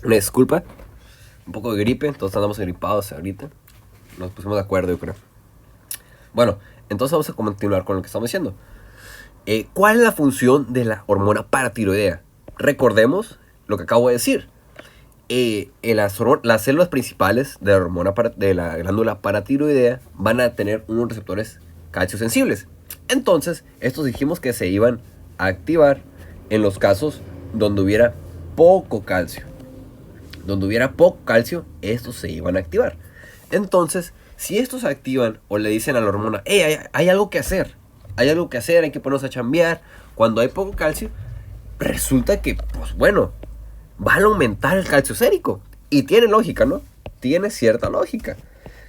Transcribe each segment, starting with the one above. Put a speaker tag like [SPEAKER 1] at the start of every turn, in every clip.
[SPEAKER 1] Una disculpa, un poco de gripe, todos andamos gripados ahorita. Nos pusimos de acuerdo, yo creo. Bueno, entonces vamos a continuar con lo que estamos diciendo. ¿Cuál es la función de la hormona paratiroidea? Recordemos lo que acabo de decir. Las células principales de de la glándula paratiroidea van a tener unos receptores calciosensibles. Entonces, estos dijimos que se iban a activar en los casos donde hubiera poco calcio. Donde hubiera poco calcio, estos se iban a activar. Entonces, si estos se activan o le dicen a la hormona, hey, hay algo que hacer, hay que ponernos a chambear, cuando hay poco calcio, resulta que, pues bueno, van a aumentar el calcio sérico. Y tiene lógica, ¿no? Tiene cierta lógica.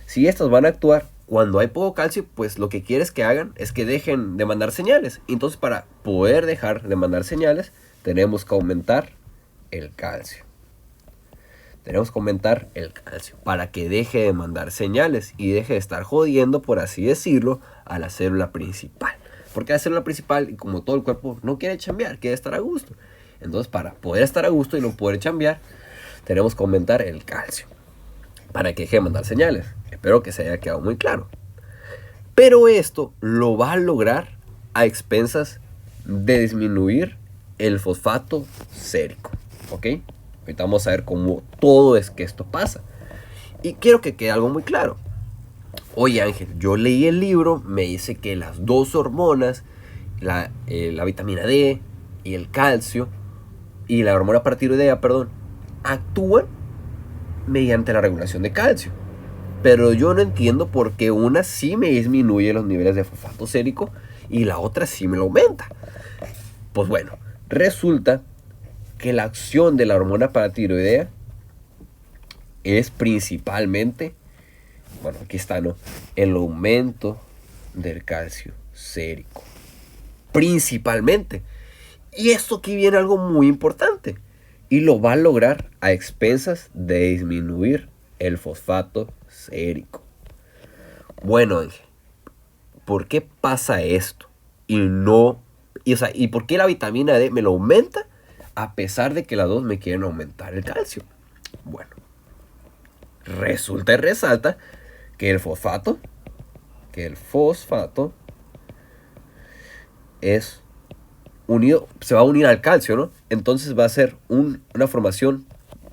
[SPEAKER 1] Si estas van a actuar cuando hay poco calcio, pues lo que quieres que hagan es que dejen de mandar señales. Entonces, para poder dejar de mandar señales, tenemos que aumentar el calcio. Tenemos que aumentar el calcio para que deje de mandar señales y deje de estar jodiendo, por así decirlo, a la célula principal. Porque la célula principal, como todo el cuerpo, no quiere chambear, quiere estar a gusto. Entonces, para poder estar a gusto y no poder chambear, tenemos que aumentar el calcio para que deje de mandar señales. Espero que se haya quedado muy claro. Pero esto lo va a lograr a expensas de disminuir el fosfato sérico. ¿Ok? Ahorita vamos a ver cómo todo es que esto pasa. Y quiero que quede algo muy claro. Oye Ángel, yo leí el libro, me dice que las dos hormonas, la vitamina D y el calcio, y la hormona paratiroidea, actúan mediante la regulación de calcio. Pero yo no entiendo por qué una sí me disminuye los niveles de fosfato sérico y la otra sí me lo aumenta. Pues bueno, resulta que la acción de la hormona paratiroidea es principalmente, bueno, aquí está, ¿no? El aumento del calcio sérico. Principalmente. Y esto aquí viene algo muy importante. Y lo va a lograr a expensas de disminuir el fosfato sérico. Bueno, Ángel, ¿por qué pasa esto? ¿Y por qué la vitamina D me lo aumenta a pesar de que las dos me quieren aumentar el calcio? Bueno, resulta y resalta que el fosfato es unido, se va a unir al calcio, ¿no? Entonces va a ser una formación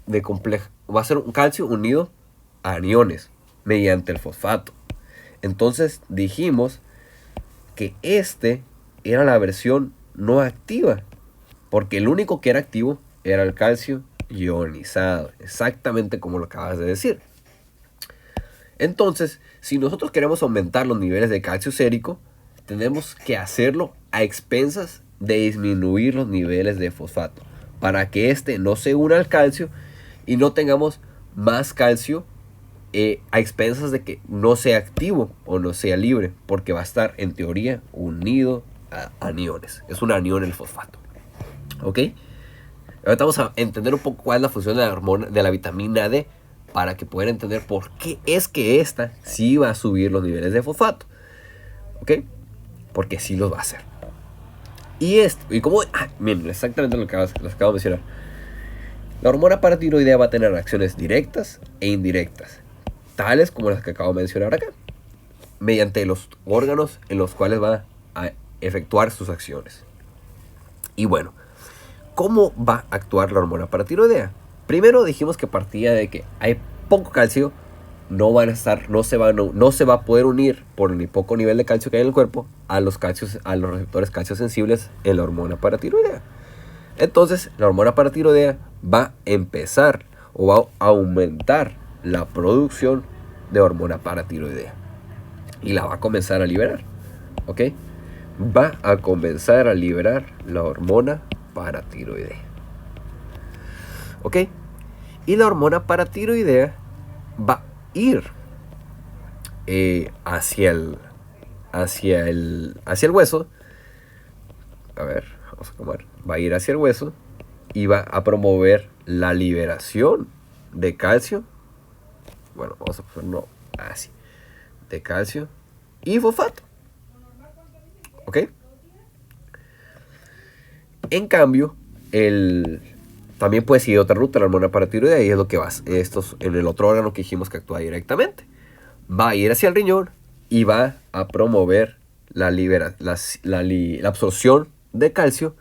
[SPEAKER 1] de compleja, va a ser un calcio unido a aniones mediante el fosfato. Entonces dijimos que era la versión no activa, porque el único que era activo era el calcio ionizado, exactamente como lo acabas de decir. Entonces, si nosotros queremos aumentar los niveles de calcio sérico, tenemos que hacerlo a expensas de disminuir los niveles de fosfato, para que no se una al calcio y no tengamos más calcio a expensas de que no sea activo o no sea libre, porque va a estar en teoría unido a aniones. Es un anión el fosfato. ¿Ok? Ahorita vamos a entender un poco cuál es la función de la hormona de la vitamina D, para que puedan entender por qué es que esta sí va a subir los niveles de fosfato. ¿Ok? Porque sí los va a hacer. Y como, miren, exactamente lo que acabo de mencionar. La hormona paratiroidea va a tener acciones directas e indirectas, tales como las que acabo de mencionar acá, mediante los órganos en los cuales va a efectuar sus acciones. Y bueno, ¿cómo va a actuar la hormona paratiroidea? Primero dijimos que partía de que hay poco calcio, no se va a poder unir por el poco nivel de calcio que hay en el cuerpo a los receptores calciosensibles en la hormona paratiroidea. Entonces, la hormona paratiroidea va a empezar o va a aumentar la producción de hormona paratiroidea y la va a comenzar a liberar. ¿Ok? Va a comenzar a liberar la hormona paratiroidea. ¿Ok? Y la hormona paratiroidea va a ir hacia el hueso. A ver, vamos a comer. Va a ir hacia el hueso y va a promover la liberación de calcio. Bueno, vamos a ponerlo así. De calcio y fosfato. ¿Ok? En cambio, también puede seguir otra ruta, la hormona paratiroidea, y es lo que va. En el otro órgano que dijimos que actúa directamente. Va a ir hacia el riñón y va a promover la absorción de calcio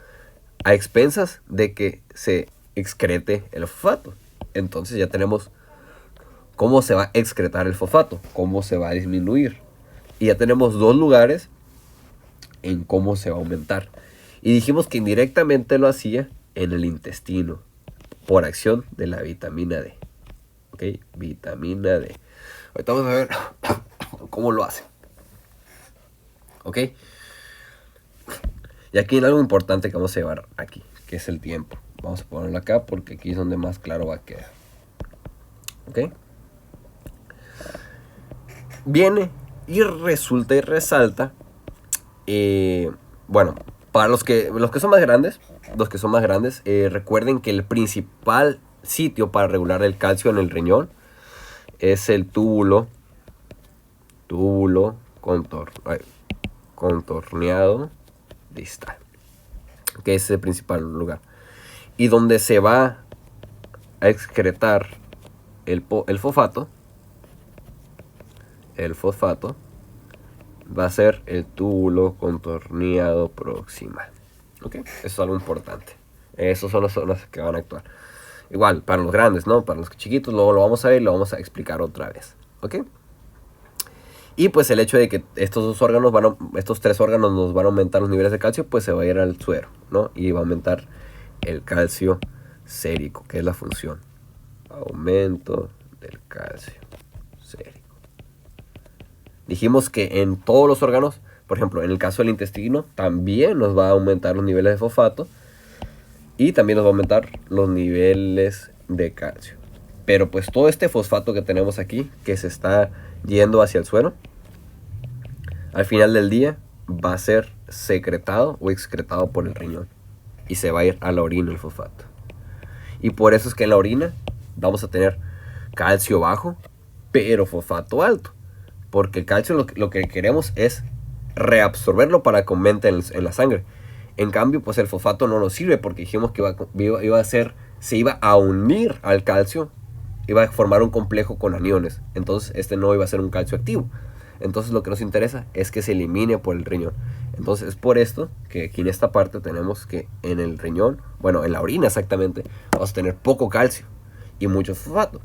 [SPEAKER 1] a expensas de que se excrete el fosfato. Entonces ya tenemos cómo se va a excretar el fosfato, cómo se va a disminuir. Y ya tenemos dos lugares en cómo se va a aumentar. Y dijimos que indirectamente lo hacía en el intestino, por acción de la vitamina D. ¿Ok? Vitamina D. Ahorita vamos a ver cómo lo hace. ¿Ok? Y aquí hay algo importante que vamos a llevar aquí, que es el tiempo. Vamos a ponerlo acá porque aquí es donde más claro va a quedar. ¿Ok? Viene y resulta y resalta. Bueno, para los que son más grandes, recuerden que el principal sitio para regular el calcio en el riñón es el túbulo contorneado distal, que es el principal lugar, y donde se va a excretar el fosfato va a ser el túbulo contorneado proximal. ¿Ok? Eso es algo importante. Esos son los que van a actuar. Igual, para los grandes, ¿no? Para los chiquitos, luego lo vamos a ver y lo vamos a explicar otra vez. ¿Ok? Y pues el hecho de que estos tres órganos nos van a aumentar los niveles de calcio, pues se va a ir al suero, ¿no? Y va a aumentar el calcio sérico, que es la función. Aumento del calcio sérico. Dijimos que en todos los órganos, por ejemplo, en el caso del intestino, también nos va a aumentar los niveles de fosfato y también nos va a aumentar los niveles de calcio. Pero pues todo este fosfato que tenemos aquí, que se está yendo hacia el suero, al final del día va a ser secretado o excretado por el riñón y se va a ir a la orina el fosfato. Y por eso es que en la orina vamos a tener calcio bajo, pero fosfato alto. Porque el calcio lo que queremos es reabsorberlo para que aumente en la sangre. En cambio, pues el fosfato no nos sirve porque dijimos que se iba a unir al calcio, iba a formar un complejo con aniones. Entonces este no iba a ser un calcio activo. Entonces lo que nos interesa es que se elimine por el riñón. Entonces es por esto que aquí en esta parte tenemos que en el riñón, bueno, en la orina exactamente, vamos a tener poco calcio y mucho fosfato.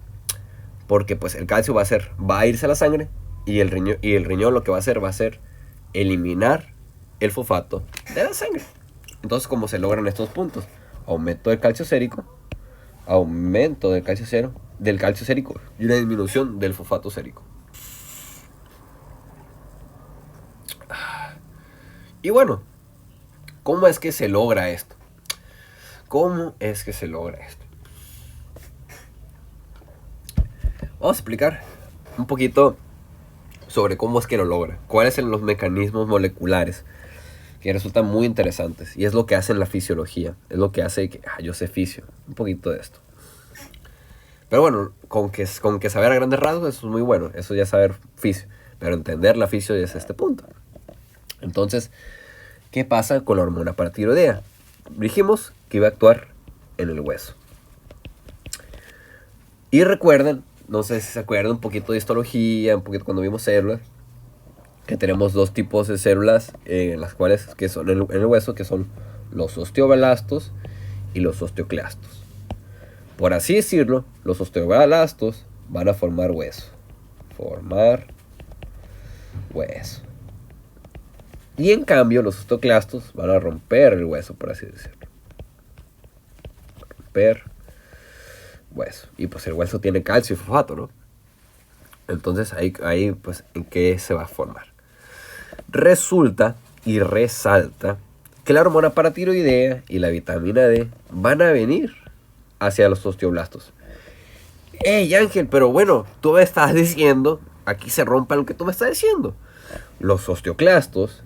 [SPEAKER 1] Porque pues el calcio va a irse a la sangre. Y el riñón lo que va a hacer eliminar el fosfato de la sangre. Entonces, ¿cómo se logran estos puntos? Aumento del calcio sérico, aumento del calcio sérico y una disminución del fosfato sérico. Y bueno, ¿cómo es que se logra esto? Vamos a explicar un poquito sobre cómo es que lo logra, cuáles son los mecanismos moleculares que resultan muy interesantes, y es lo que hace en la fisiología, es lo que hace que yo sé fisio, un poquito de esto. Pero bueno, con que saber a grandes rasgos eso es muy bueno, eso ya es saber fisio, pero entender la fisio ya es este punto. Entonces, ¿qué pasa con la hormona paratiroidea? Dijimos que iba a actuar en el hueso. Y recuerden, no sé si se acuerdan un poquito de histología, un poquito cuando vimos células, que tenemos dos tipos de células las cuales que son en el hueso, que son los osteoblastos y los osteoclastos. Por así decirlo, los osteoblastos van a formar hueso. Y en cambio los osteoclastos van a romper el hueso, por así decirlo. Hueso. Y pues el hueso tiene calcio y fosfato, ¿no? Entonces ahí pues en qué se va a formar. Resulta y resalta que la hormona paratiroidea y la vitamina D van a venir hacia los osteoblastos. Hey Ángel, pero bueno, tú me estás diciendo, aquí se rompe lo que tú me estás diciendo. Los osteoclastos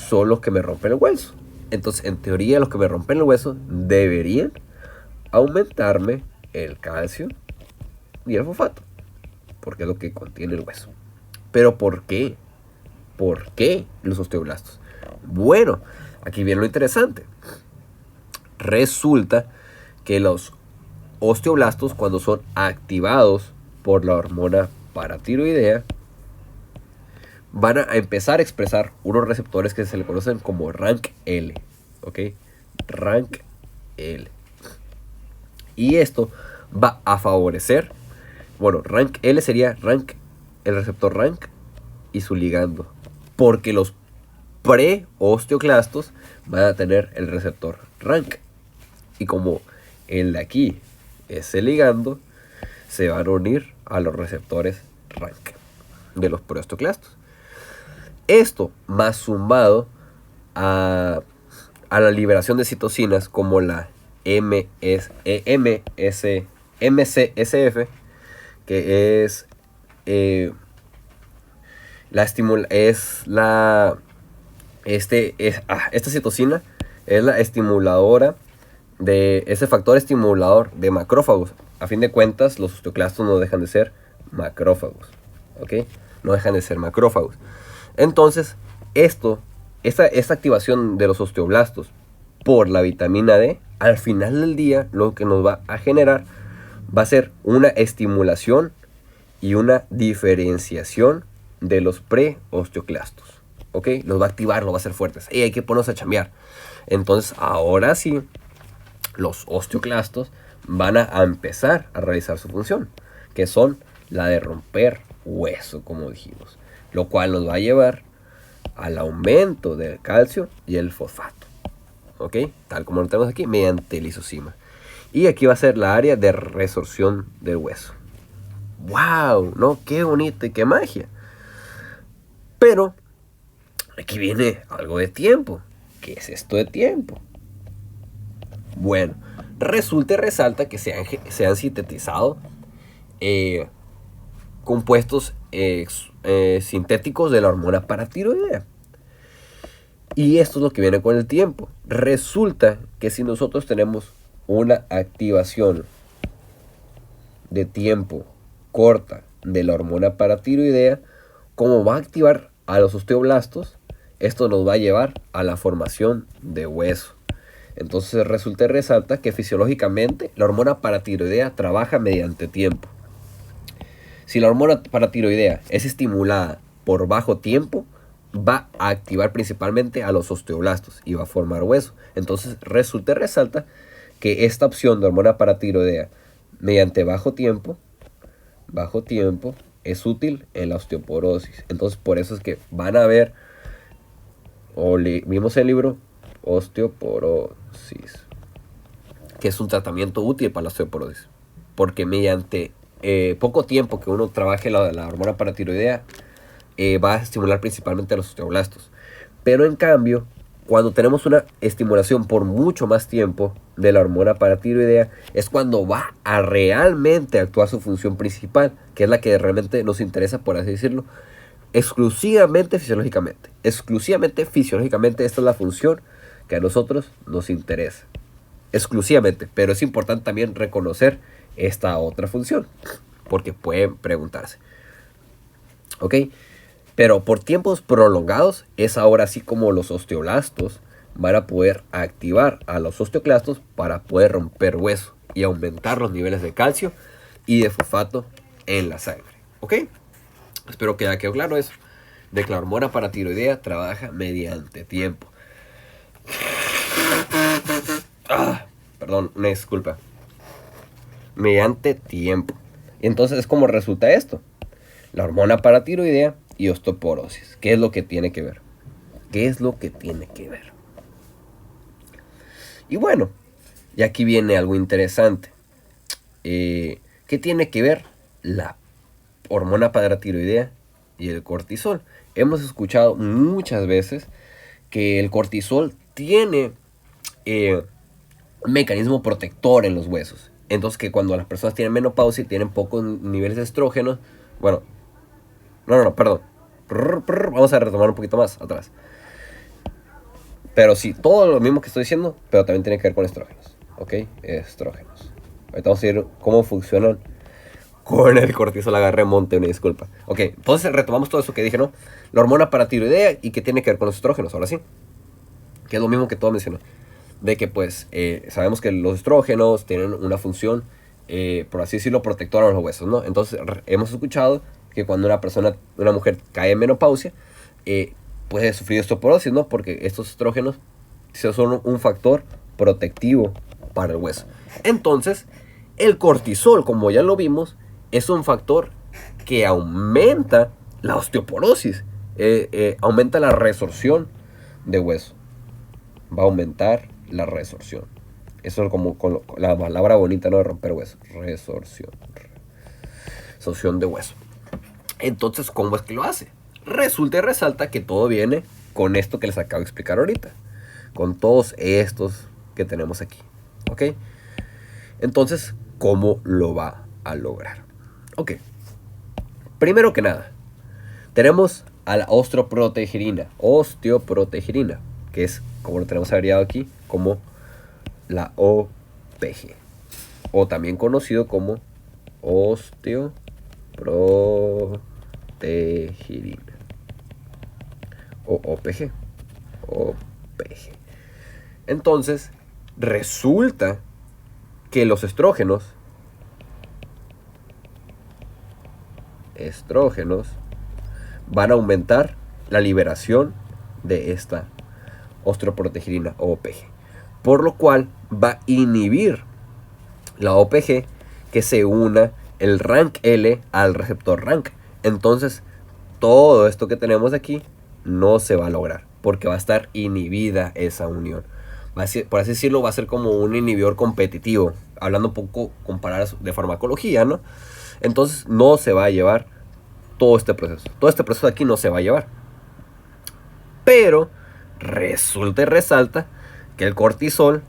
[SPEAKER 1] son los que me rompen el hueso. Entonces, en teoría, los que me rompen el hueso deberían aumentarme el calcio y el fosfato, porque es lo que contiene el hueso. Pero ¿por qué? ¿Por qué los osteoblastos? Bueno, aquí viene lo interesante. Resulta que los osteoblastos, cuando son activados por la hormona paratiroidea, van a empezar a expresar unos receptores que se le conocen como RANKL, ¿ok? RANKL. Y esto va a favorecer, bueno, RANKL sería el receptor RANK y su ligando, porque los pre-osteoclastos van a tener el receptor RANK. Y como el de aquí es el ligando, se van a unir a los receptores RANK de los preosteoclastos. Esto más sumado a la liberación de citocinas como la MCSF, que es esta citocina es la estimuladora de ese factor estimulador de macrófagos. A fin de cuentas, los osteoclastos no dejan de ser macrófagos, ¿ok? No dejan de ser macrófagos. Entonces, esta activación de los osteoblastos por la vitamina D, al final del día, lo que nos va a generar va a ser una estimulación y una diferenciación de los preosteoclastos, ¿ok? Los va a activar, los va a hacer fuertes. Y hay que ponernos a chambear. Entonces, ahora sí, los osteoclastos van a empezar a realizar su función, que son la de romper hueso, como dijimos, lo cual nos va a llevar al aumento del calcio y el fosfato, ¿ok? Tal como lo tenemos aquí, mediante lisosima. Y aquí va a ser la área de resorción del hueso. ¡Wow! ¿No? ¡Qué bonito y qué magia! Pero aquí viene algo de tiempo. ¿Qué es esto de tiempo? Bueno, resulta y resalta que se han sintetizado compuestos sintéticos de la hormona paratiroidea. Y esto es lo que viene con el tiempo. Resulta que si nosotros tenemos una activación de tiempo corta de la hormona paratiroidea, como va a activar a los osteoblastos, esto nos va a llevar a la formación de hueso. Entonces resulta y resalta que fisiológicamente la hormona paratiroidea trabaja mediante tiempo. Si la hormona paratiroidea es estimulada por bajo tiempo, va a activar principalmente a los osteoblastos y va a formar hueso. Entonces resulta y resalta que esta opción de hormona paratiroidea mediante bajo tiempo es útil en la osteoporosis. Entonces por eso es que van a ver, vimos el libro Osteoporosis, que es un tratamiento útil para la osteoporosis, porque mediante poco tiempo que uno trabaje la hormona paratiroidea, va a estimular principalmente a los osteoblastos. Pero en cambio, cuando tenemos una estimulación por mucho más tiempo de la hormona paratiroidea, es cuando va a realmente actuar su función principal, que es la que realmente nos interesa, por así decirlo, exclusivamente fisiológicamente. Exclusivamente fisiológicamente, esta es la función que a nosotros nos interesa. Exclusivamente, pero es importante también reconocer esta otra función, porque pueden preguntarse, ¿ok? Pero por tiempos prolongados es ahora así como los osteoblastos van a poder activar a los osteoclastos para poder romper hueso y aumentar los niveles de calcio y de fosfato en la sangre, ¿ok? Espero que ya quedó claro eso, de que la hormona paratiroidea trabaja mediante tiempo. Perdón, una disculpa. Mediante tiempo. Y entonces, ¿cómo resulta esto? La hormona paratiroidea y osteoporosis. ¿Qué es lo que tiene que ver? ¿Qué es lo que tiene que ver? Y bueno, y aquí viene algo interesante. ¿Qué tiene que ver la hormona paratiroidea y el cortisol? Hemos escuchado muchas veces que el cortisol tiene un mecanismo protector en los huesos. Entonces que cuando las personas tienen menopausia y tienen pocos niveles de estrógenos, bueno, perdón. Vamos a retomar un poquito más atrás. Pero sí, todo lo mismo que estoy diciendo, pero también tiene que ver con estrógenos, ¿ok? Estrógenos. Ahorita vamos a ver cómo funcionan con el cortisol. Agarré monte, una disculpa. Ok, entonces retomamos todo eso que dije, ¿no? La hormona paratiroidea y que tiene que ver con los estrógenos, ahora sí. Que es lo mismo que todo mencionó. de que pues sabemos que los estrógenos tienen una función, por así decirlo, protectora a los huesos, ¿no? Entonces hemos escuchado que cuando una mujer cae en menopausia, puede sufrir osteoporosis, ¿no? Porque estos estrógenos son un factor protectivo para el hueso. Entonces, el cortisol, como ya lo vimos, es un factor que aumenta la osteoporosis, aumenta la resorción de hueso. Va a aumentar la resorción. Eso es como con la palabra bonita, ¿no? De romper hueso. Resorción. Resorción de hueso. Entonces, ¿cómo es que lo hace? Resulta y resalta que todo viene con esto que les acabo de explicar ahorita. Con todos estos que tenemos aquí. ¿Ok? Entonces, ¿cómo lo va a lograr? Ok. Primero que nada, tenemos a la osteoprotegerina, que es, como lo tenemos agregado aquí, como la OPG, o también conocido como osteoprotegerina, o OPG. Entonces, resulta que los estrógenos van a aumentar la liberación de esta osteoprotegerina o OPG, por lo cual va a inhibir la OPG que se una el RANK L al receptor RANK. Entonces, todo esto que tenemos aquí no se va a lograr porque va a estar inhibida esa unión. Por así decirlo, va a ser como un inhibidor competitivo, hablando un poco comparar de farmacología, ¿no? Entonces no se va a llevar todo este proceso. Todo este proceso de aquí no se va a llevar. Pero resulta y resalta que el cortisol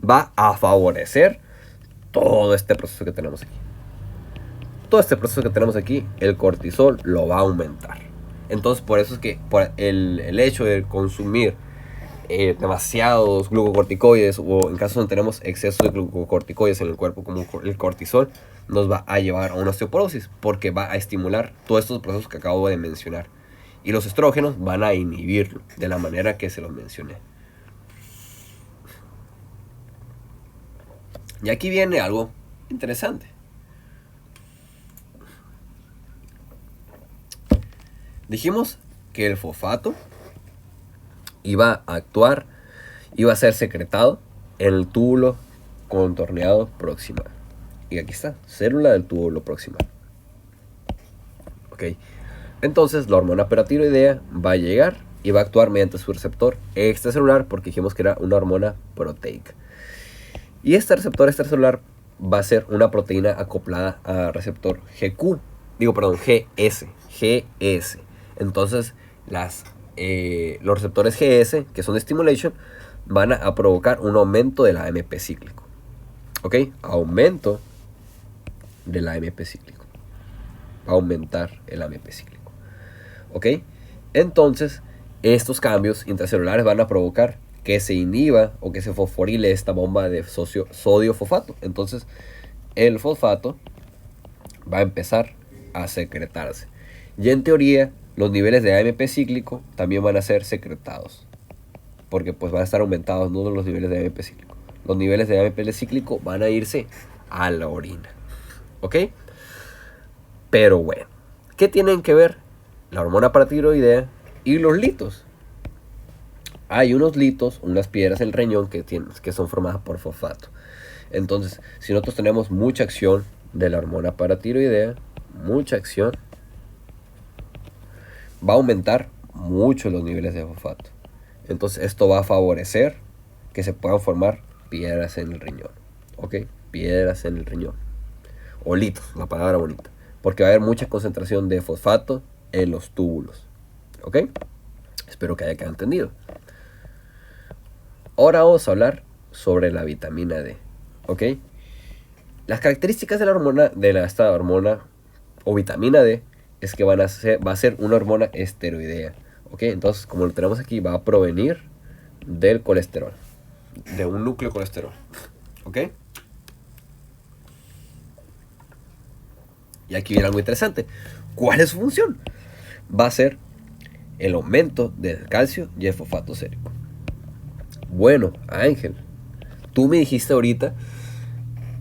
[SPEAKER 1] va a favorecer todo este proceso que tenemos aquí. Todo este proceso que tenemos aquí, el cortisol lo va a aumentar. Entonces, por eso es que por el hecho de consumir demasiados glucocorticoides, o en caso donde tenemos exceso de glucocorticoides en el cuerpo, como el cortisol, nos va a llevar a una osteoporosis, porque va a estimular todos estos procesos que acabo de mencionar. Y los estrógenos van a inhibirlo de la manera que se los mencioné. Y aquí viene algo interesante. Dijimos que el fosfato iba a actuar, iba a ser secretado en el túbulo contorneado proximal. Y aquí está, célula del túbulo proximal. Ok. Entonces la hormona paratiroidea va a llegar y va a actuar mediante su receptor extracelular, porque dijimos que era una hormona proteica. Y este receptor extracelular va a ser una proteína acoplada a receptor GS. Entonces los receptores GS, que son de stimulation, van a provocar un aumento del AMP cíclico. ¿Ok? Aumento del AMP cíclico. Va a aumentar el AMP cíclico. ¿Ok? Entonces, estos cambios intracelulares van a provocar que se inhiba o que se fosforile esta bomba de sodio-fosfato. Entonces, el fosfato va a empezar a secretarse. Y en teoría, los niveles de AMP cíclico también van a ser secretados, porque pues van a estar aumentados, no los niveles de AMP cíclico. Los niveles de AMP cíclico van a irse a la orina. ¿Ok? Pero bueno, ¿qué tienen que ver la hormona paratiroidea y los litos? Hay unos litos, unas piedras en el riñón que son formadas por fosfato. Entonces, si nosotros tenemos mucha acción de la hormona paratiroidea, mucha acción, va a aumentar mucho los niveles de fosfato. Entonces esto va a favorecer que se puedan formar piedras en el riñón. ¿Ok? Piedras en el riñón. O litos, la palabra bonita. Porque va a haber mucha concentración de fosfato en los túbulos. ¿Ok? Espero que haya quedado entendido. Ahora vamos a hablar sobre la vitamina D. ¿Ok? Las características de esta hormona o vitamina D es que va a ser una hormona esteroidea. ¿Ok? Entonces, como lo tenemos aquí, va a provenir del colesterol, de un núcleo colesterol. ¿Ok? Y aquí viene algo interesante. ¿Cuál es su función? va a ser el aumento del calcio y el fosfato sérico. Bueno, Ángel, tú me dijiste ahorita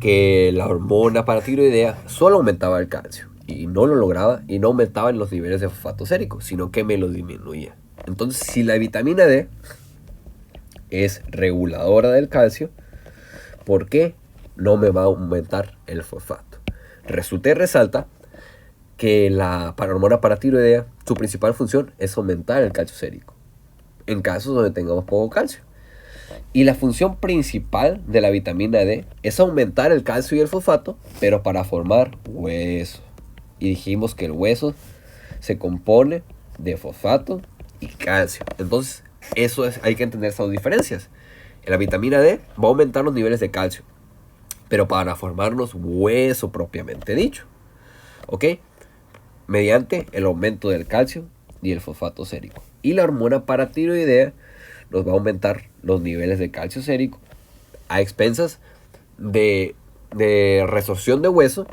[SPEAKER 1] que la hormona paratiroidea solo aumentaba el calcio y no lo lograba y no aumentaba en los niveles de fosfato sérico, sino que me lo disminuía. Entonces, si la vitamina D es reguladora del calcio, ¿por qué no me va a aumentar el fosfato? Resulta y resalta que la hormona paratiroidea, su principal función es aumentar el calcio sérico en casos donde tengamos poco calcio. Y la función principal de la vitamina D es aumentar el calcio y el fosfato, pero para formar hueso. Y dijimos que el hueso se compone de fosfato y calcio. Entonces, hay que entender esas dos diferencias. La vitamina D va a aumentar los niveles de calcio, pero para formarnos hueso propiamente dicho. ¿Ok? Mediante el aumento del calcio y el fosfato sérico. Y la hormona paratiroidea nos va a aumentar los niveles de calcio sérico a expensas de resorción de hueso,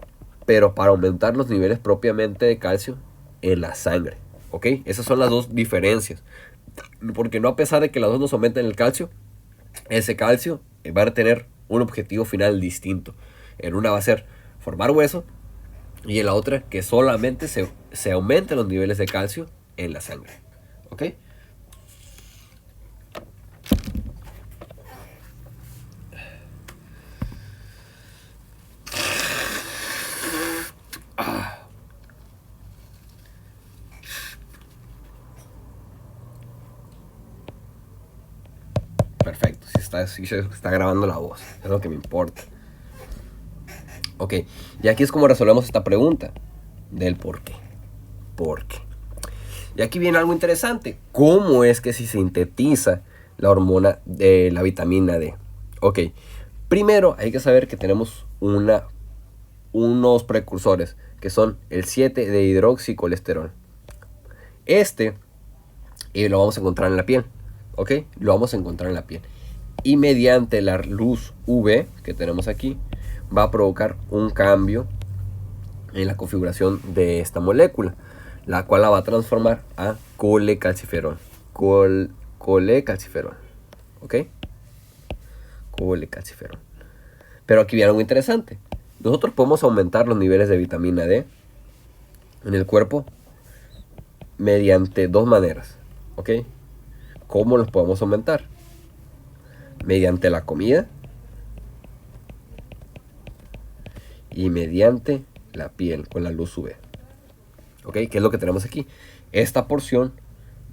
[SPEAKER 1] pero para aumentar los niveles propiamente de calcio en la sangre. ¿Ok? Esas son las dos diferencias. Porque no, a pesar de que las dos nos aumenten el calcio, ese calcio va a tener un objetivo final distinto. En una va a ser formar hueso y en la otra que solamente se aumenten los niveles de calcio en la sangre. ¿Ok? Perfecto, si se está grabando la voz, es lo que me importa. Ok, y aquí es como resolvemos esta pregunta del por qué. ¿Por qué? Y aquí viene algo interesante. ¿Cómo es que se sintetiza la hormona de la vitamina D? Ok, primero hay que saber que tenemos unos precursores que son el 7 de hidroxicolesterol. Y lo vamos a encontrar en la piel. ¿Ok? Lo vamos a encontrar en la piel. Y mediante la luz UV que tenemos aquí, va a provocar un cambio en la configuración de esta molécula, la cual la va a transformar a colecalciferol. Colecalciferol. ¿Ok? Colecalciferol. Pero aquí viene algo interesante. Nosotros podemos aumentar los niveles de vitamina D en el cuerpo mediante dos maneras. ¿Ok? ¿Cómo los podemos aumentar? Mediante la comida y mediante la piel con la luz UV. ¿Ok? ¿Qué es lo que tenemos aquí? Esta porción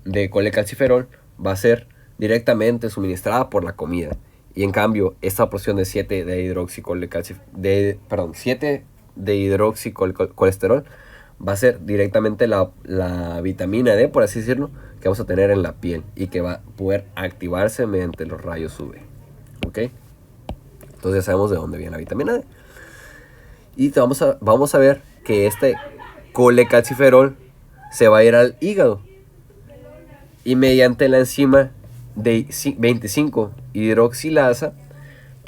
[SPEAKER 1] de colecalciferol va a ser directamente suministrada por la comida. Y en cambio, esta porción de 7 de hidroxicolesterol va a ser directamente la vitamina D, por así decirlo, que vamos a tener en la piel y que va a poder activarse mediante los rayos UV. ¿Ok? Entonces ya sabemos de dónde viene la vitamina D. Y vamos a ver que este colecalciferol se va a ir al hígado. Y mediante la enzima de 25 hidroxilasa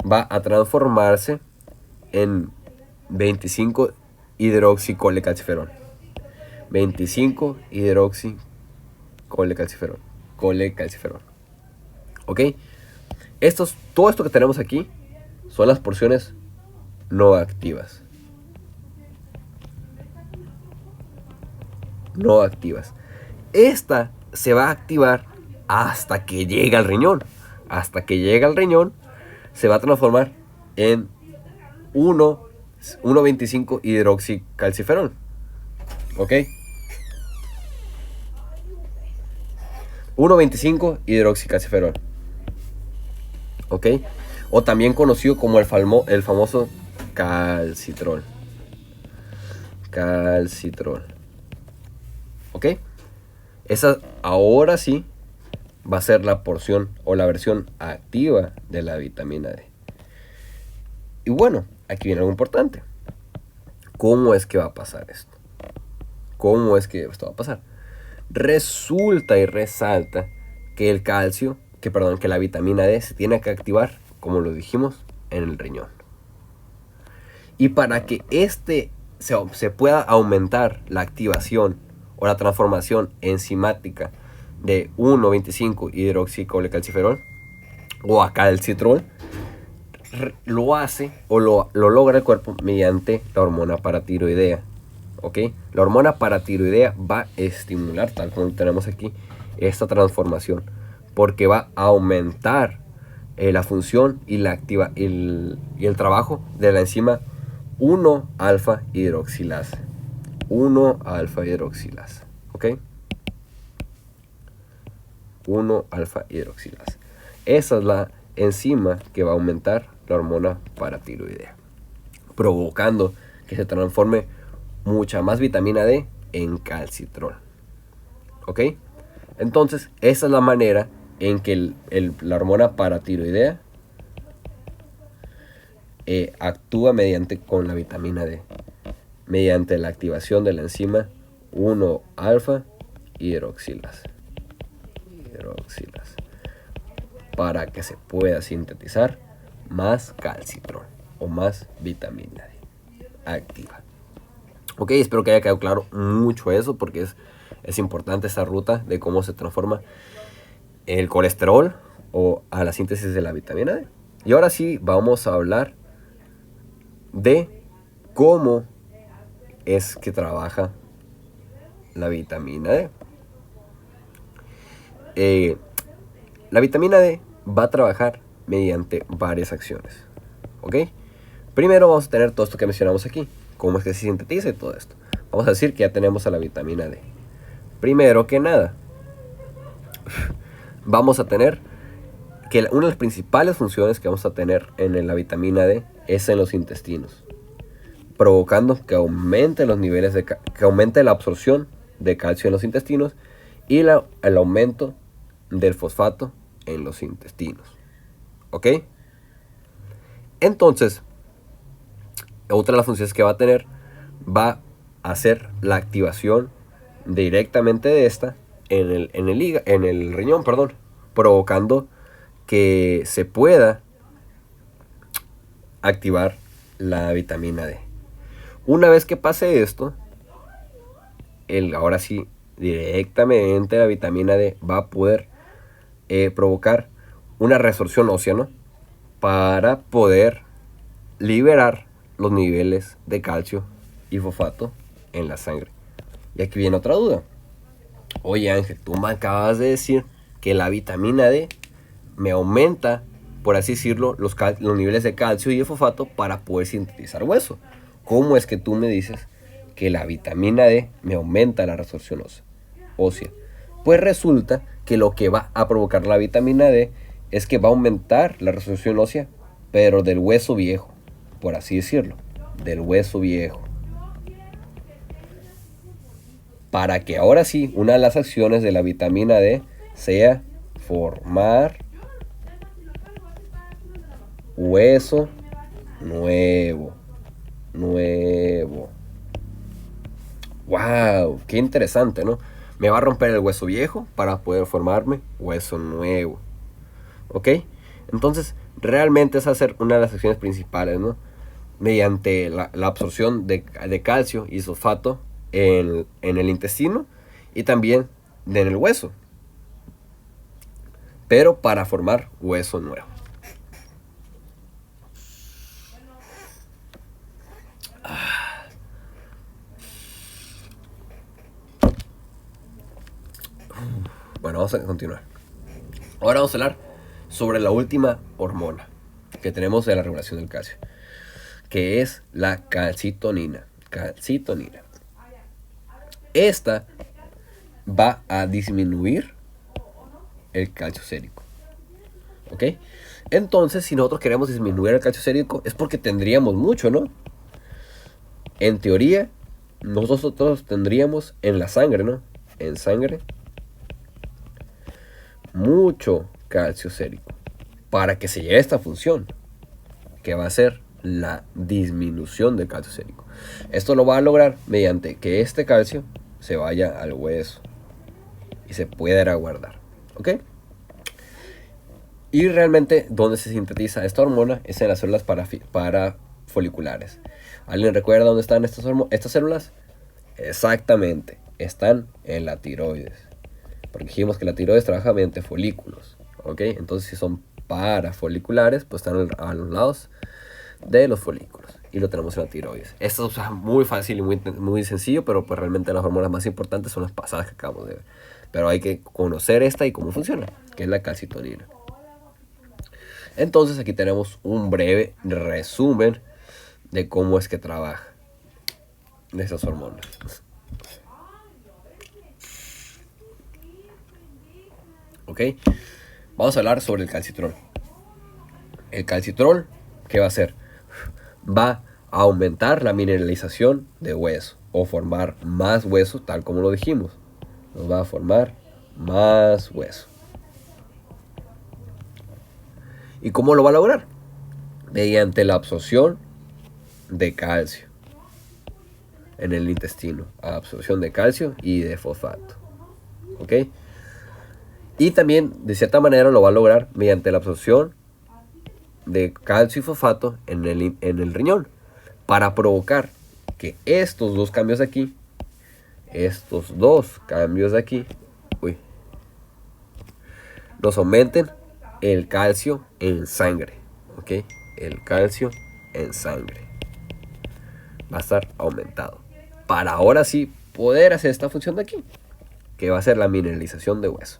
[SPEAKER 1] va a transformarse en 25 hidroxicolecalciferol. 25 hidroxicolecalciferol. Colecalciferol. ¿Ok? Todo esto que tenemos aquí son las porciones no activas. No activas. Esta se va a activar hasta que llegue al riñón. Hasta que llegue al riñón se va a transformar en 1,25 hidroxicalciferol. ¿Ok? 1,25 hidroxicalciferol. ¿Ok? O también conocido como el famoso calcitrol. Calcitrol. ¿Ok? Esa ahora sí va a ser la porción o la versión activa de la vitamina D. Y bueno, aquí viene algo importante. ¿Cómo es que va a pasar esto? ¿Cómo es que esto va a pasar? Resulta y resalta que que la vitamina D se tiene que activar, como lo dijimos, en el riñón. Y para que se pueda aumentar la activación o la transformación enzimática de 1,25-hidroxicalciferol o a calcitrol, lo hace o lo logra el cuerpo mediante la hormona paratiroidea. ¿Ok? La hormona paratiroidea va a estimular, tal como tenemos aquí, esta transformación, porque va a aumentar la función y el trabajo de la enzima 1-alfa hidroxilasa. 1-alfa hidroxilasa. ¿Ok? 1-alfa hidroxilasa. Esa es la enzima que va a aumentar la hormona paratiroidea, provocando que se transforme mucha más vitamina D en calcitrol. ¿Ok? Entonces, esa es la manera en que la hormona paratiroidea actúa con la vitamina D, mediante la activación de la enzima 1-alfa hidroxilasa, para que se pueda sintetizar más calcitrol o más vitamina D activa. Ok, espero que haya quedado claro mucho eso, porque es importante esta ruta de cómo se transforma el colesterol o a la síntesis de la vitamina D. Y ahora sí vamos a hablar de cómo es que trabaja la vitamina D. La vitamina D va a trabajar mediante varias acciones. ¿Ok? Primero vamos a tener todo esto que mencionamos aquí. Cómo es que se sintetiza y todo esto. Vamos a decir que ya tenemos a la vitamina D. Primero que nada, vamos a tener que una de las principales funciones que vamos a tener en la vitamina D es en los intestinos, provocando que aumente los niveles que aumente la absorción de calcio en los intestinos y el aumento del fosfato en los intestinos. ¿Ok? Entonces, otra de las funciones que va a tener va a ser la activación directamente de esta en el riñón, provocando que se pueda activar la vitamina D. Una vez que pase esto, ahora sí, directamente la vitamina D va a poder provocar una resorción ósea, ¿no? Para poder liberar los niveles de calcio y fosfato en la sangre. Y aquí viene otra duda. Oye, Ángel, tú me acabas de decir que la vitamina D me aumenta, por así decirlo, los niveles de calcio y de fosfato para poder sintetizar hueso. ¿Cómo es que tú me dices que la vitamina D me aumenta la resorción ósea? Pues resulta que lo que va a provocar la vitamina D es que va a aumentar la resorción ósea, pero del hueso viejo, por así decirlo, del hueso viejo. Para que ahora sí, una de las acciones de la vitamina D sea formar hueso nuevo. ¡Wow! ¡Qué interesante!, ¿no? Me va a romper el hueso viejo para poder formarme hueso nuevo. ¿Ok? Entonces, realmente esa va a ser una de las acciones principales, ¿no? Mediante la absorción de calcio y sulfato en el intestino y también en el hueso, pero para formar hueso nuevo. Bueno, vamos a continuar. Ahora vamos a hablar sobre la última hormona que tenemos de la regulación del calcio, que es la calcitonina. Esta va a disminuir el calcio sérico. ¿Ok? Entonces, si nosotros queremos disminuir el calcio sérico, es porque tendríamos mucho, ¿no? En teoría, nosotros tendríamos en la sangre, ¿no? En sangre, mucho calcio sérico para que se llegue a esta función, que va a ser la disminución del calcio sérico. Esto lo va a lograr mediante que este calcio se vaya al hueso y se pueda ir a guardar. ¿Ok? Y realmente donde se sintetiza esta hormona es en las células parafoliculares. ¿Alguien recuerda dónde están estas células? Exactamente, están en la tiroides. Porque dijimos que la tiroides trabaja mediante folículos. ¿Ok? Entonces si son parafoliculares, pues están a los lados de los folículos. Y lo tenemos en la tiroides. Esto es muy fácil y muy sencillo, pero pues realmente las hormonas más importantes son las pasadas que acabamos de ver. Pero hay que conocer esta y cómo funciona, que es la calcitonina. Entonces aquí tenemos un breve resumen de cómo es que trabaja de esas hormonas. ¿Ok? Vamos a hablar sobre el calcitrol. El calcitrol, ¿qué va a hacer? Va a aumentar la mineralización de hueso o formar más hueso, tal como lo dijimos. Nos va a formar más hueso. ¿Y cómo lo va a lograr? Mediante la absorción de calcio en el intestino. Absorción de calcio y de fosfato. ¿Ok? Y también, de cierta manera, lo va a lograr mediante la absorción de calcio y fosfato en el riñón. Para provocar que estos dos cambios de aquí, nos aumenten el calcio en sangre. ¿Ok? El calcio en sangre va a estar aumentado. Para ahora sí poder hacer esta función de aquí, que va a ser la mineralización de hueso.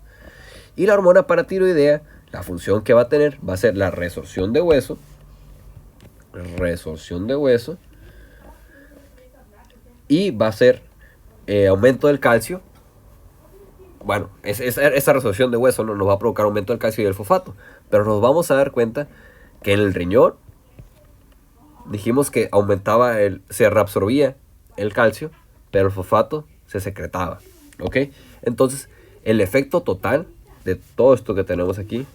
[SPEAKER 1] Y la hormona paratiroidea, la función que va a tener va a ser la resorción de hueso. Y va a ser aumento del calcio. Bueno, esa resorción de hueso nos va a provocar aumento del calcio y del fosfato. Pero nos vamos a dar cuenta que en el riñón dijimos que se reabsorbía el calcio, pero el fosfato se secretaba. ¿Ok? Entonces, el efecto total de todo esto que tenemos aquí,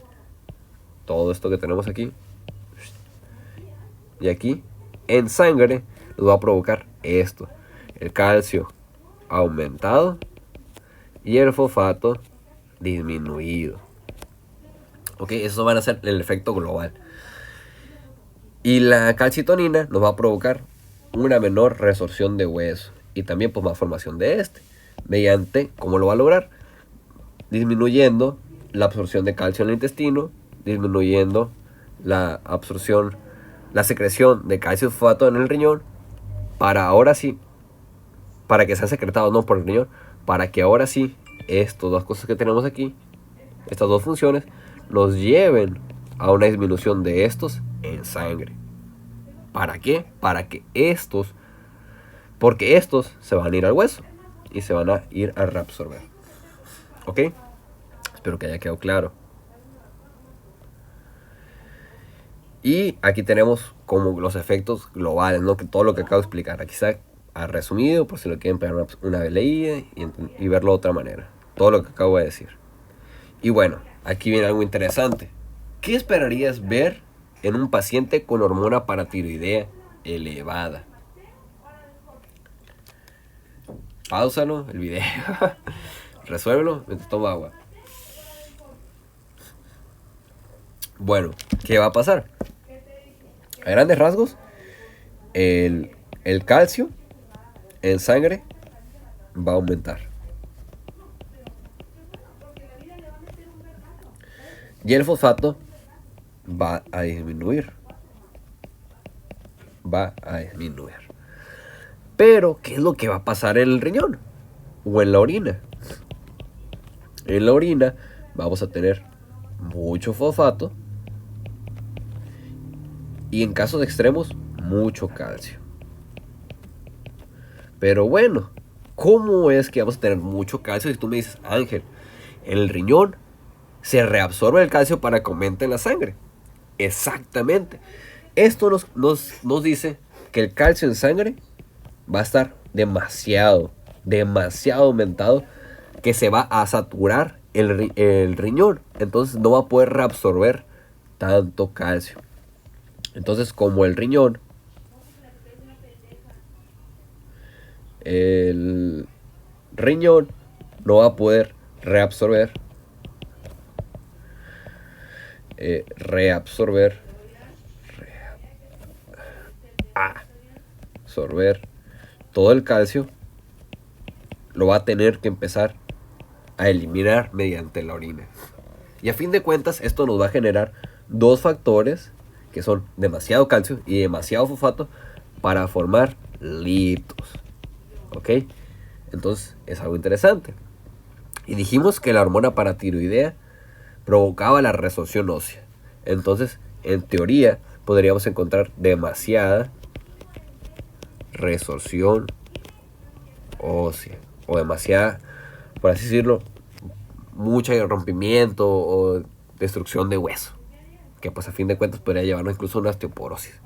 [SPEAKER 1] y aquí, en sangre, nos va a provocar esto: el calcio aumentado y el fosfato disminuido. Ok, eso van a ser el efecto global. Y la calcitonina nos va a provocar una menor resorción de hueso y también pues más formación de mediante, ¿cómo lo va a lograr? Disminuyendo la absorción de calcio en el intestino, disminuyendo la secreción de calcio y fosfato en el riñón, para que sean secretados no por el riñón, para que ahora sí estas dos cosas que tenemos aquí, estas dos funciones, nos lleven a una disminución de estos en sangre. ¿Para qué? Porque estos se van a ir al hueso y se van a ir a reabsorber. ¿Ok? Espero que haya quedado claro. Y aquí tenemos como los efectos globales, ¿no? Que todo lo que acabo de explicar. Aquí está resumido, por si lo quieren pegar una vez leída y verlo de otra manera. Todo lo que acabo de decir. Y bueno, aquí viene algo interesante. ¿Qué esperarías ver en un paciente con hormona paratiroidea elevada? Páusalo, el video. Resuélvelo mientras toma agua. Bueno, ¿qué va a pasar? A grandes rasgos, el calcio en sangre va a aumentar. Y el fosfato va a disminuir. Pero, ¿qué es lo que va a pasar en el riñón? O en la orina. En la orina vamos a tener mucho fosfato y en casos extremos mucho calcio. Pero bueno, ¿cómo es que vamos a tener mucho calcio? Si tú me dices, Ángel, en el riñón se reabsorbe el calcio para que aumente en la sangre. Exactamente. Esto nos dice que el calcio en sangre va a estar demasiado aumentado, que se va a saturar el riñón. Entonces no va a poder reabsorber tanto calcio. Entonces, como el riñón no va a poder reabsorber todo el calcio, lo va a tener que empezar a eliminar mediante la orina. Y a fin de cuentas, esto nos va a generar dos factores que son demasiado calcio y demasiado fosfato para formar lípidos. ¿Ok? Entonces es algo interesante. Y dijimos que la hormona paratiroidea provocaba la resorción ósea. Entonces, en teoría, podríamos encontrar demasiada resorción ósea. O demasiada, por así decirlo, mucho rompimiento o destrucción de hueso. Que pues a fin de cuentas podría llevarnos incluso a una osteoporosis.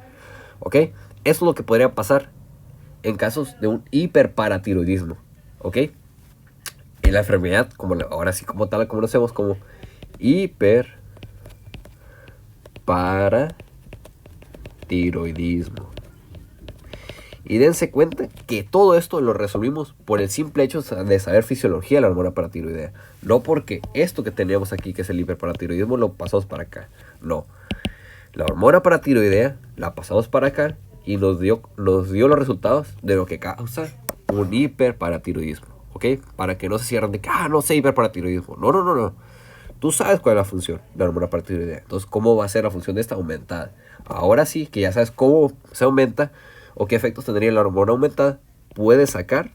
[SPEAKER 1] ¿Ok? Eso es lo que podría pasar en casos de un hiperparatiroidismo. ¿Ok? Y la enfermedad, como ahora sí como tal la conocemos como hiperparatiroidismo. Y dense cuenta que todo esto lo resolvimos por el simple hecho de saber fisiología de la hormona paratiroidea. No porque esto que teníamos aquí, que es el hiperparatiroidismo, lo pasamos para acá. No. La hormona paratiroidea la pasamos para acá y nos dio los resultados de lo que causa un hiperparatiroidismo. ¿Ok? Para que no se cierren de que, no sé hiperparatiroidismo. No. Tú sabes cuál es la función de la hormona paratiroidea. Entonces, ¿cómo va a ser la función de esta aumentada? Ahora sí, que ya sabes cómo se aumenta o qué efectos tendría la hormona aumentada, puedes sacar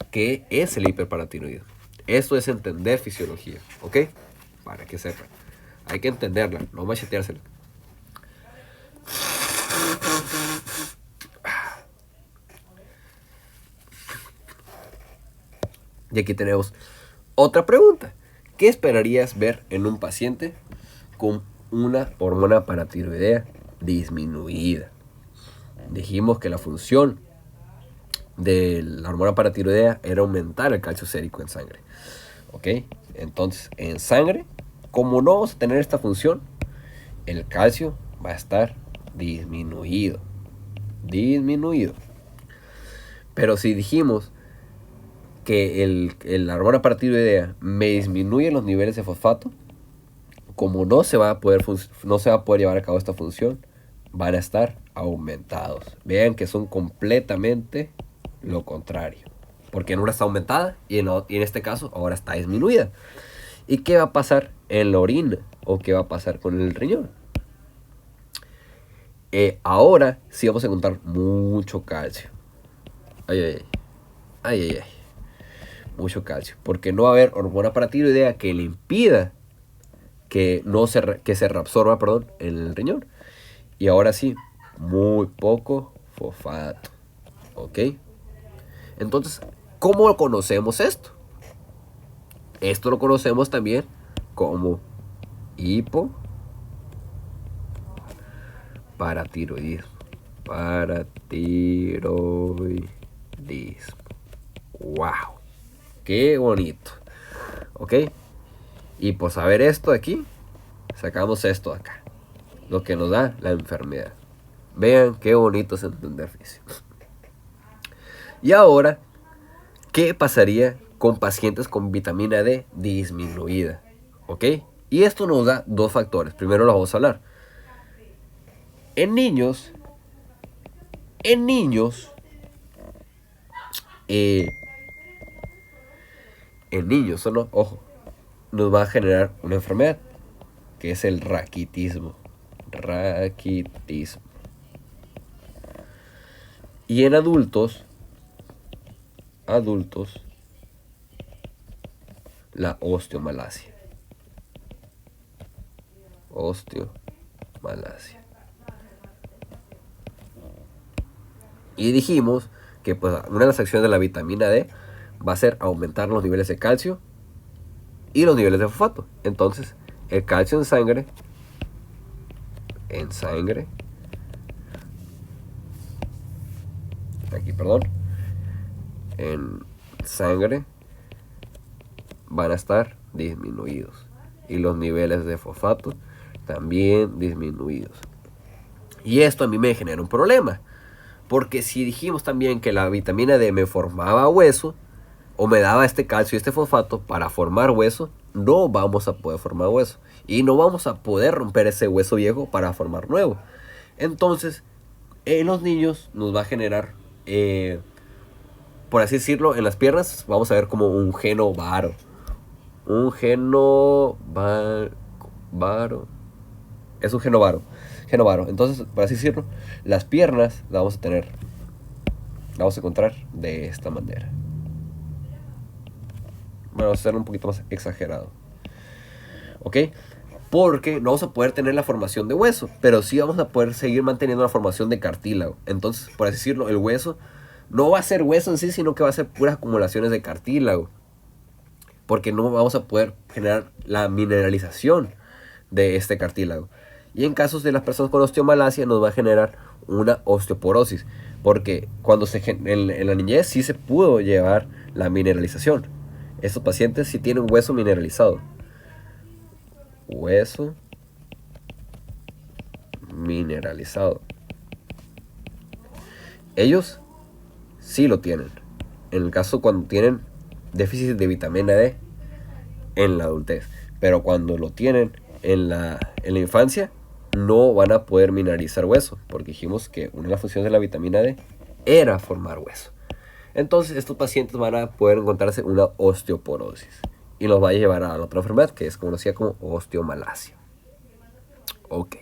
[SPEAKER 1] qué es el hiperparatiroidismo. Esto es entender fisiología, ¿ok? Para que sepan. Hay que entenderla, no macheteársela. Y aquí tenemos otra pregunta. ¿Qué esperarías ver en un paciente con una hormona paratiroidea disminuida? Dijimos que la función de la hormona paratiroidea era aumentar el calcio sérico en sangre. ¿Ok? Entonces, en sangre, como no vamos a tener esta función, el calcio va a estar disminuido. Pero si dijimos que la hormona paratiroidea me disminuye los niveles de fosfato, como no se va a poder llevar a cabo esta función, van a estar aumentados. Vean que son completamente lo contrario. Porque en una está aumentada y en este caso ahora está disminuida. ¿Y qué va a pasar en la orina? ¿O qué va a pasar con el riñón? Ahora sí vamos a encontrar mucho calcio. Ay. Mucho calcio. Porque no va a haber hormona paratiroidea que le impida que se reabsorba, en el riñón. Y ahora sí, muy poco fosfato. ¿Ok? Entonces, ¿cómo conocemos esto? Esto lo conocemos también como hipoparatiroidismo. Paratiroidismo. ¡Wow! ¡Qué bonito! ¿Ok? Y por saber esto de aquí, sacamos esto de acá. Lo que nos da la enfermedad. Vean qué bonito es entender físico. Y ahora, ¿qué pasaría con pacientes con vitamina D disminuida? ¿Ok? Y esto nos da dos factores. Primero los vamos a hablar. En niños, solo, ojo, nos va a generar una enfermedad que es el raquitismo. Y en adultos, la osteomalacia. Y dijimos que pues, una de las acciones de la vitamina D va a ser aumentar los niveles de calcio y los niveles de fosfato. Entonces, el calcio en sangre, en sangre van a estar disminuidos. Y los niveles de fosfato también disminuidos. Y esto a mí me genera un problema. Porque si dijimos también que la vitamina D me formaba hueso, o me daba este calcio y este fosfato para formar hueso, no vamos a poder formar hueso. Y no vamos a poder romper ese hueso viejo para formar nuevo. Entonces, en los niños nos va a generar por así decirlo, en las piernas vamos a ver como un genovaro. Un genovaro. Es un genovaro. Genovaro. Entonces, por así decirlo, las piernas las vamos a tener. Las vamos a encontrar de esta manera. Bueno, vamos a hacerlo un poquito más exagerado. ¿Ok? Porque no vamos a poder tener la formación de hueso, pero sí vamos a poder seguir manteniendo la formación de cartílago. Entonces, por así decirlo, el hueso no va a ser hueso en sí, sino que va a ser puras acumulaciones de cartílago. Porque no vamos a poder generar la mineralización de este cartílago. Y en casos de las personas con osteomalacia nos va a generar una osteoporosis. Porque cuando en la niñez sí se pudo llevar la mineralización. Estos pacientes sí tienen hueso mineralizado. Hueso mineralizado. Ellos sí lo tienen. En el caso cuando tienen déficit de vitamina D en la adultez. Pero cuando lo tienen en la infancia, no van a poder mineralizar hueso. Porque dijimos que una de las funciones de la vitamina D era formar hueso. Entonces estos pacientes van a poder encontrarse una osteoporosis. Y los va a llevar a la otra enfermedad que es conocida como osteomalacia. Ok.